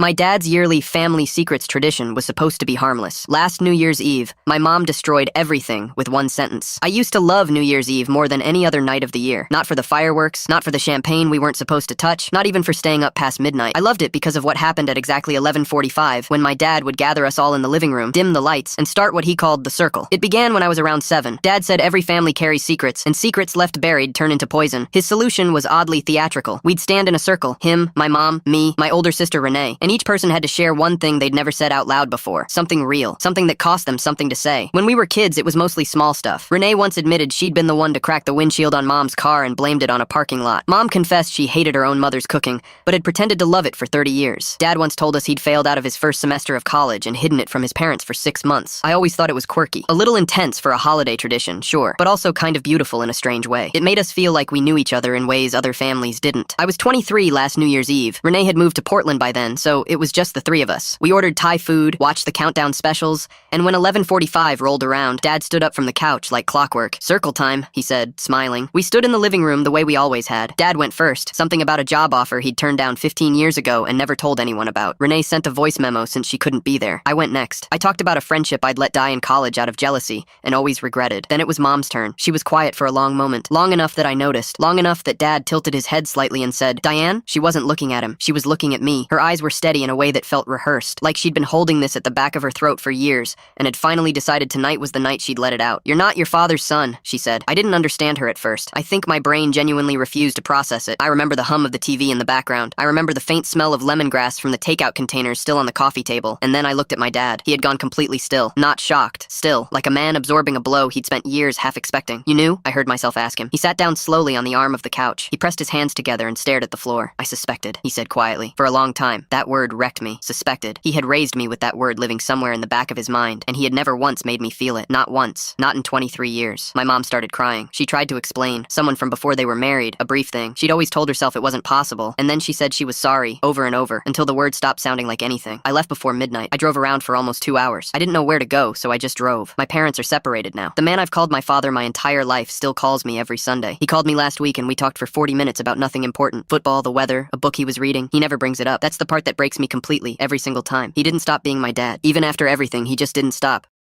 My dad's yearly family secrets tradition was supposed to be harmless. Last New Year's Eve, my mom destroyed everything with one sentence. I used to love New Year's Eve more than any other night of the year. Not for the fireworks, not for the champagne we weren't supposed to touch, not even for staying up past midnight. I loved it because of what happened at exactly 11:45 when my dad would gather us all in the living room, dim the lights, and start what he called the circle. It began when I was around 7. Dad said every family carries secrets, and secrets left buried turn into poison. His solution was oddly theatrical. We'd stand in a circle, him, my mom, me, my older sister Renee, and each person had to share one thing they'd never said out loud before. Something real. Something that cost them something to say. When we were kids, it was mostly small stuff. Renee once admitted she'd been the one to crack the windshield on Mom's car and blamed it on a parking lot. Mom confessed she hated her own mother's cooking, but had pretended to love it for 30 years. Dad once told us he'd failed out of his first semester of college and hidden it from his parents for 6 months. I always thought it was quirky. A little intense for a holiday tradition, sure, but also kind of beautiful in a strange way. It made us feel like we knew each other in ways other families didn't. I was 23 last New Year's Eve. Renee had moved to Portland by then, so it was just the three of us. We ordered Thai food, watched the countdown specials, and when 11:45 rolled around, Dad stood up from the couch like clockwork. "Circle time," he said, smiling. We stood in the living room the way we always had. Dad went first, something about a job offer he'd turned down 15 years ago and never told anyone about. Renee sent a voice memo since she couldn't be there. I went next. I talked about a friendship I'd let die in college out of jealousy and always regretted. Then it was Mom's turn. She was quiet for a long moment, long enough that I noticed, long enough that Dad tilted his head slightly and said, "Diane?" She wasn't looking at him. She was looking at me. Her eyes were steady in a way that felt rehearsed, like she'd been holding this at the back of her throat for years and had finally decided tonight was the night she'd let it out. "You're not your father's son," she said. I didn't understand her at first. I think my brain genuinely refused to process it. I remember the hum of the TV in the background. I remember the faint smell of lemongrass from the takeout containers still on the coffee table. And then I looked at my dad. He had gone completely still. Not shocked. Still. Like a man absorbing a blow he'd spent years half expecting. "You knew?" I heard myself ask him. He sat down slowly on the arm of the couch. He pressed his hands together and stared at the floor. "I suspected," he said quietly. For a long time. That word wrecked me. Suspected. He had raised me with that word living somewhere in the back of his mind, and he had never once made me feel it. Not once. Not in 23 years. My mom started crying. She tried to explain. Someone from before they were married. A brief thing. She'd always told herself it wasn't possible, and then she said she was sorry, over and over, until the word stopped sounding like anything. I left before midnight. I drove around for almost 2 hours. I didn't know where to go, so I just drove. My parents are separated now. The man I've called my father my entire life still calls me every Sunday. He called me last week and we talked for 40 minutes about nothing important. Football, the weather, a book he was reading. He never brings it up. That's the part that breaks me completely, every single time. He didn't stop being my dad. Even after everything, he just didn't stop.